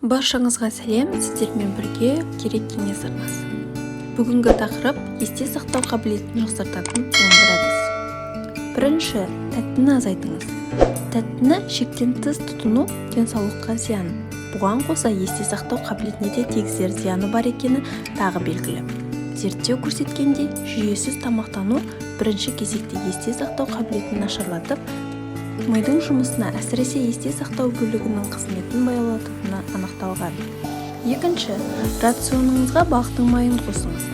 Баршаңызға сәлем, сіздермен бірге керек кеңес арнасы. Бүгінгі тақырып есте сақтау қабілетін жақсартатын 11 әдіс. Бірінші, тәттіні азайтыңыз. Тәттіні шектен тыс тұтыну денсаулыққа зиян. Бұған қоса есте сақтау қабілетіне де тигізер зияны бар екені тағы белгілі. Зерттеу көрсеткендей, жүйесіз тамақтану бірінші кезекте есте сақтау қабілетін нашарлатып, мидың жұмысына, әсіресе есте сақтау бөлігінің қызметін баяулататыны анықталған. Екінші, рационыңызға балықтың майын қосыңыз.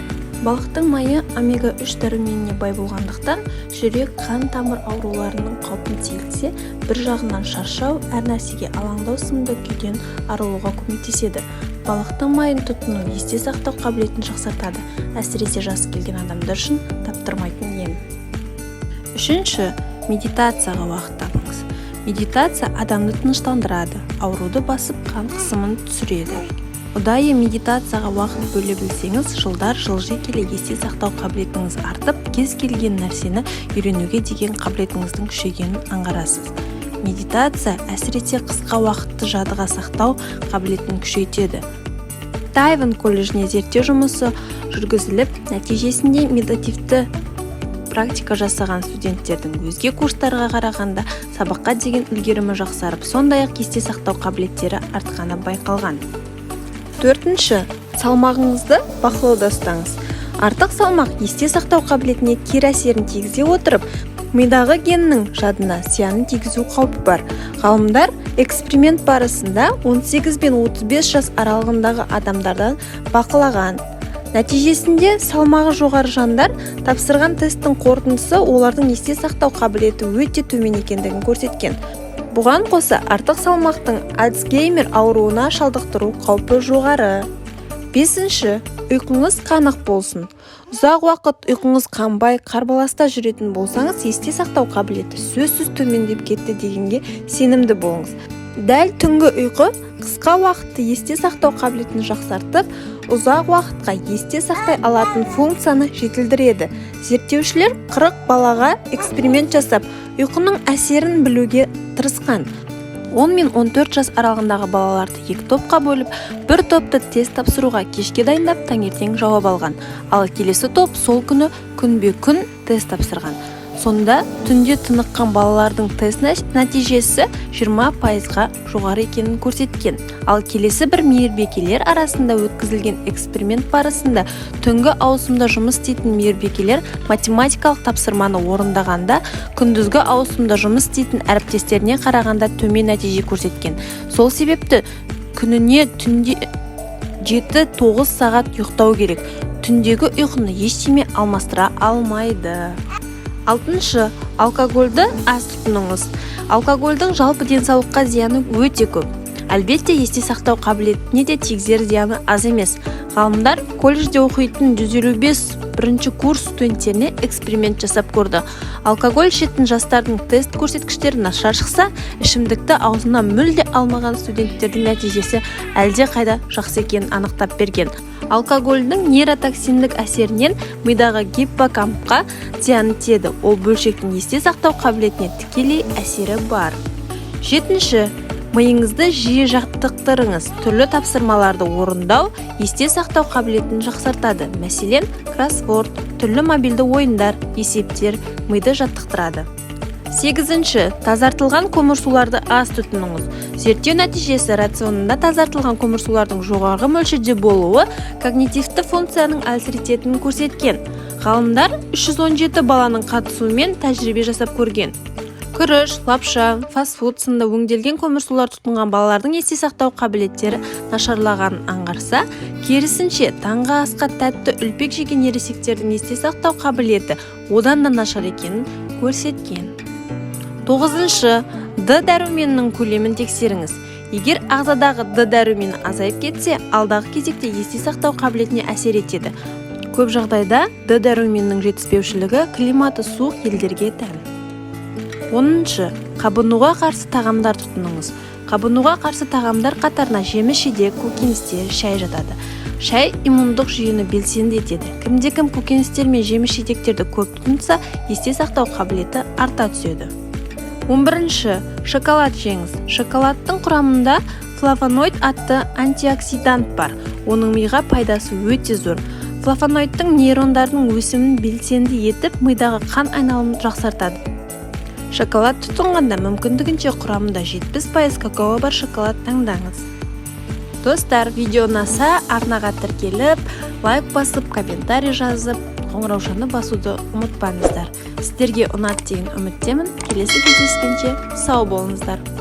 Балықтың майы омега-3 дәруменіне бай болғандықтан, жүрек, қан тамыр ауруларының қаупін сейілтсе, бір жағынан шаршау, әр нәрсеге алаңдау сынды күйден арылуға көмектеседі. Балықтың майын тұтыну есте сақтау қабілетін жақсартады, әсіресе жасы келген адамдар үшін таптырмайтын ем. Үшінші, медитацияға уақыт табыңыз. Медитация адамды тыныштандырады, ауруды басып, қан қысымын түсіреді. Ұдайы медитацияға уақыт бөле білсеңіз, жылдар жылжи келе есте сақтау қабілетіңіз артып, кез келген нәрсені үйренуге деген қабілетіңіздің күшейгенін аңғарасыз. Медитация әсіресе қысқа уақытты жадыға сақтау қабілетін күшейтеді. Тайвань колледжіне зерттеу жұмысы жүргізіліп, нәтижесінде медитативті практика жасаған студенттердің өзге курстарға қарағанда сабаққа деген үлгерімі жақсарып, сондай-ақ есте сақтау қабілеттері артқаны байқалған. Төртінші, салмағыңызды бақылауда ұстаңыз. Артық салмақ есте сақтау қабілетіне кері әсерін тигізе отырып, мидағы геннің жадына зиянын тигізу қаупі бар. Ғалымдар эксперимент барысында 18 пен 35 жас аралығындағы адамдардан бақылаған. Нәтижесінде салмағы жоғары жандар тапсырған тесттің қорытындысы олардың есте сақтау қабілеті өте төмен екендігін көрсеткен. Бұған қоса артық салмақтың Альцгеймер ауруына шалдықтыру қаупі жоғары. Бесінші, ұйқыңыз қанық болсын. Ұзақ уақыт ұйқыңыз қанбай, қарбаласта жүретін болсаңыз, есте сақтау қабілеті сөзсіз төмендеп кетті дегенге сенімді болыңыз. Дәл түнгі ұйқы қысқа уақытты есте сақтау қабілетін жақсартып, ұзақ уақытқа есте сақтай алатын функцияны жетілдіреді. Зерттеушілер 40 балаға эксперимент жасап, ұйқының әсерін білуге тырысқан. 10 мен 14 жас аралығындағы балаларды 2 топқа бөліп, бір топты тест тапсыруға кешке дайындап, таңертең жауап алған. Ал келесі топ сол күні күнбе-күн тест тапсырған. Сонда түнде тыныққан балалардың тест нәтижесі 20%-ға жоғары екенін көрсеткен. Ал келесі бір мейірбикелер арасында өткізілген эксперимент барысында түнгі ауысымда жұмыс істейтін мейірбикелер математикалық тапсырманы орындағанда күндізгі ауысымда жұмыс істейтін әріптестеріне қарағанда төмен нәтиже көрсеткен. Сол себепті күніне түнде 7-9 сағат ұйықтау керек. Түндегі ұйқыны ештеме алмастыра алмайды. Алтыншы, алкогольді аз тұтыныңыз. Алкогольдің жалпы денсаулыққа зияны өте көп. Әлбетте, есте сақтау қабілетіне де тигізер зияны аз емес. Ғалымдар колледжде оқитын 155 бірінші курс студенттеріне эксперимент жасап көрді. Алкоголь ішетін жастардың тест көрсеткіштері нашар шықса, ішімдікті аузына мүлде алмаған студенттердің нәтижесі әлде қайда жақсы екенін анықтап берген. Алкогольдің нейротоксиндік әсерінен мидағы гиппокампқа зияны тиеді. Ол бөлшектің есте сақтау қабілетіне тікелей әсері бар. Жетінші, миыңызды жиі жаттықтырыңыз. Түрлі тапсырмаларды орындау есте сақтау қабілетін жақсартады. Мәселен, кроссворд, түрлі мобильді ойындар, есептер миды жаттықтырады. Сегізінші, тазартылған көмірсуларды аз тұтыныңыз. Зерттеу нәтижесі рационында тазартылған көмірсулардың жоғарғы мөлшерде болуы когнитивті функцияның әлсірететінін көрсеткен. Ғалымдар 317 баланың қатысуымен тәжірибе жасап көрген. Күріш, лапша, фастфуд сынды өңделген көмірсулар тұтынған балалардың есте сақтау қабілеттері нашарлағанын аңғарса, керісінше таңғы асқа тәтті үлпек жеген ересектердің есте сақтау қабілеті одан да нашар екенін көрсеткен. Тоғызыншы, Д дәруменінің көлемін тексеріңіз. Егер ағзадағы Д дәрумені азайып кетсе, алдағы кезекте есте сақтау қабілетіне әсер етеді. Көп жағдайда Д дәруменінің жетіспеушілігі климаты суық елдерге тән. 10-шы, қабынуға қарсы тағамдар тұтыныңыз. Қабынуға қарсы тағамдар қатарына жеміс-жидек, көкөністер, шай жатады. Шай иммундық жүйені белсенді етеді. Кімде-кім көкөністер мен жеміс-жидектерді көп тұтынса, есте сақтау қабілеті арта түседі. 11-ші, шоколад жеңіз. Шоколадтың құрамында Флавоноид атты антиоксидант бар. Оның миға пайдасы өте зор. Флавоноидтың нейрондардың өсімін белсенді етіп, мидағы қан айналымын жақсартады. Шоколад тұтынғанда мүмкіндігінше құрамында 70% какао бар шоколад таңдаңыз. Достар, видео ұнаса арнаға тіркеліп, лайк басып, комментарий жазып, қоңыраушаны басуды ұмытпаңыздар. Сіздерге ұнады деген үміттемін. Келесі кездескенше сау болыңыздар.